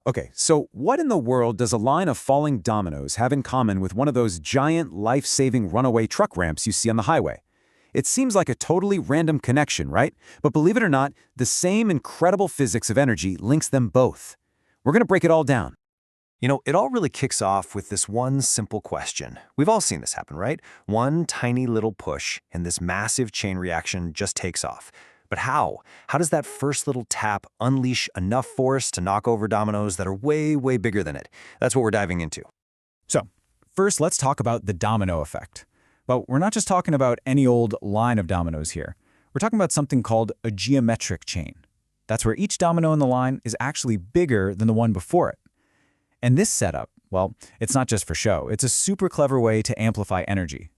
Okay, so what in the world does a line of falling dominoes have in common with one of those giant, life-saving runaway truck ramps you see on the highway? It seems like a totally random connection, right? But believe it or not, the same incredible physics of energy links them both. We're going to break it all down. It all really kicks off with this one simple question. We've all seen this happen, right? One tiny little push, and this massive chain reaction just takes off. But how? How does that first little tap unleash enough force to knock over dominoes that are way, way bigger than it? That's what we're diving into. So, first let's talk about the domino effect. But we're not just talking about any old line of dominoes here. We're talking about something called a geometric chain. That's where each domino in the line is actually bigger than the one before it. And this setup, well, it's not just for show. It's a super clever way to amplify energy.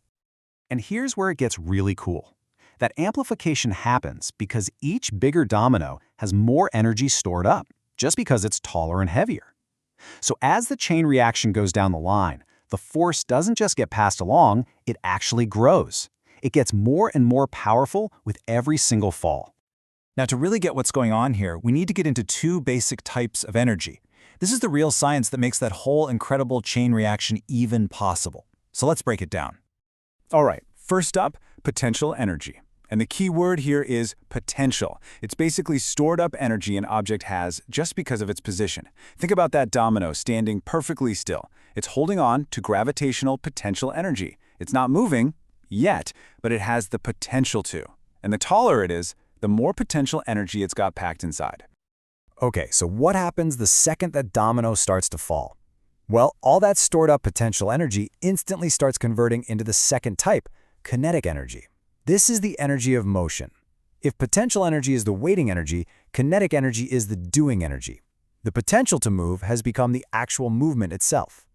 And here's where it gets really cool. That amplification happens because each bigger domino has more energy stored up, just because it's taller and heavier. So as the chain reaction goes down the line, the force doesn't just get passed along, it actually grows. It gets more and more powerful with every single fall. Now, to really get what's going on here, we need to get into two basic types of energy. This is the real science that makes that whole incredible chain reaction even possible. So let's break it down. All right, first up, potential energy. And the key word here is potential. It's basically stored up energy an object has just because of its position. Think about that domino standing perfectly still. It's holding on to gravitational potential energy. It's not moving yet, but it has the potential to. And the taller it is, the more potential energy it's got packed inside. Okay, so what happens the second that domino starts to fall? Well, all that stored up potential energy instantly starts converting into the second type, kinetic energy. This is the energy of motion. If potential energy is the waiting energy, kinetic energy is the doing energy. The potential to move has become the actual movement itself.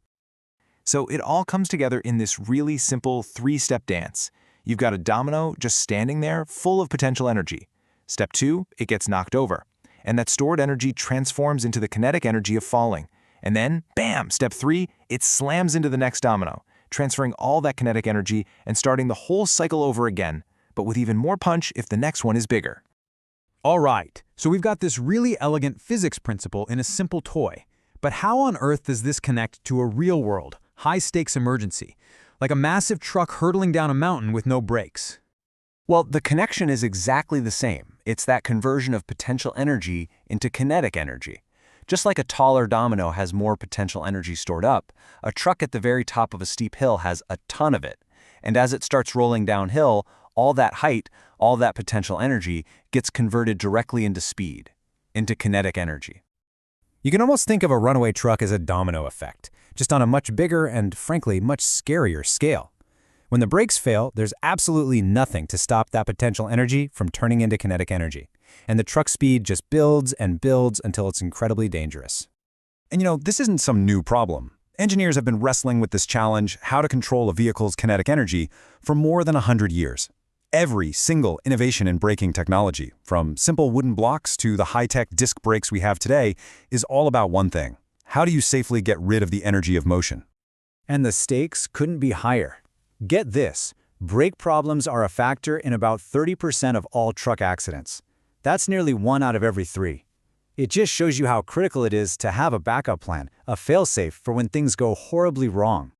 So it all comes together in this really simple three-step dance. You've got a domino just standing there full of potential energy. Step 2, it gets knocked over. And that stored energy transforms into the kinetic energy of falling. And then, bam, step 3, it slams into the next domino, transferring all that kinetic energy and starting the whole cycle over again, but with even more punch if the next one is bigger. All right, so we've got this really elegant physics principle in a simple toy. But how on earth does this connect to a real-world, high-stakes emergency, like a massive truck hurtling down a mountain with no brakes? Well, the connection is exactly the same. It's that conversion of potential energy into kinetic energy. Just like a taller domino has more potential energy stored up, a truck at the very top of a steep hill has a ton of it. And as it starts rolling downhill, all that height, all that potential energy gets converted directly into speed, into kinetic energy. You can almost think of a runaway truck as a domino effect, just on a much bigger and, frankly, much scarier scale. When the brakes fail, there's absolutely nothing to stop that potential energy from turning into kinetic energy. And the truck speed just builds and builds until it's incredibly dangerous. And this isn't some new problem. Engineers have been wrestling with this challenge, how to control a vehicle's kinetic energy, for more than 100 years. Every single innovation in braking technology, from simple wooden blocks to the high-tech disc brakes we have today, is all about one thing. How do you safely get rid of the energy of motion? And the stakes couldn't be higher. Get this, brake problems are a factor in about 30% of all truck accidents. That's nearly 1 out of every 3. It just shows you how critical it is to have a backup plan, a fail-safe for when things go horribly wrong.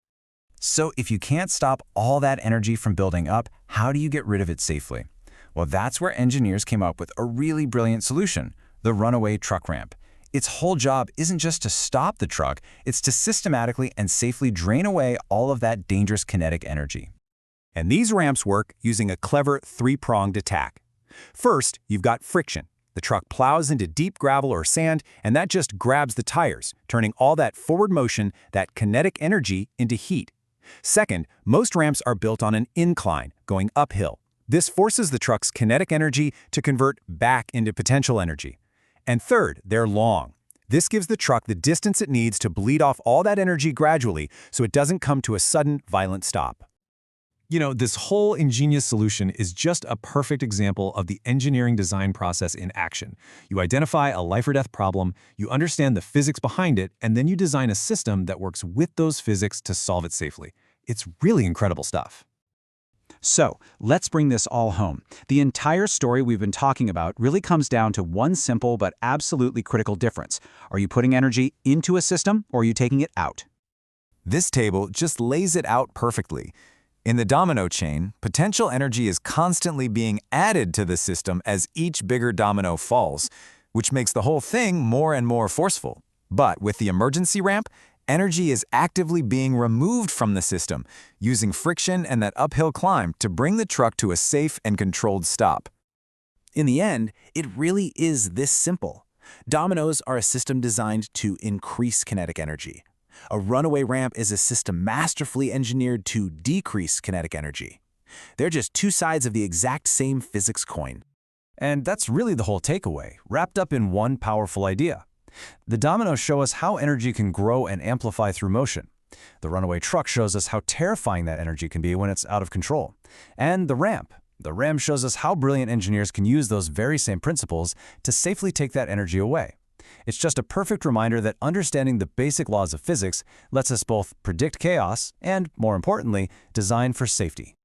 So if you can't stop all that energy from building up, how do you get rid of it safely? Well, that's where engineers came up with a really brilliant solution, the Runaway truck ramp. Its whole job isn't just to stop the truck, it's to systematically and safely drain away all of that dangerous kinetic energy. And these ramps work using a clever three-pronged attack. First, you've got friction. The truck plows into deep gravel or sand, and that just grabs the tires, turning all that forward motion, that kinetic energy, into heat. Second, most ramps are built on an incline, going uphill. This forces the truck's kinetic energy to convert back into potential energy. And third, they're long. This gives the truck the distance it needs to bleed off all that energy gradually so it doesn't come to a sudden, violent stop. This whole ingenious solution is just a perfect example of the engineering design process in action. You identify a life-or-death problem, you understand the physics behind it, and then you design a system that works with those physics to solve it safely. It's really incredible stuff. So, let's bring this all home. The entire story we've been talking about really comes down to one simple but absolutely critical difference. Are you putting energy into a system, or are you taking it out? This table just lays it out perfectly. In the domino chain, potential energy is constantly being added to the system as each bigger domino falls, which makes the whole thing more and more forceful. But with the emergency ramp, energy is actively being removed from the system, using friction and that uphill climb to bring the truck to a safe and controlled stop. In the end, it really is this simple. Dominoes are a system designed to increase kinetic energy. A runaway ramp is a system masterfully engineered to decrease kinetic energy. They're just two sides of the exact same physics coin. And that's really the whole takeaway, wrapped up in one powerful idea. The dominoes show us how energy can grow and amplify through motion. The runaway truck shows us how terrifying that energy can be when it's out of control. And the ramp shows us how brilliant engineers can use those very same principles to safely take that energy away. It's just a perfect reminder that understanding the basic laws of physics lets us both predict chaos and, more importantly, design for safety.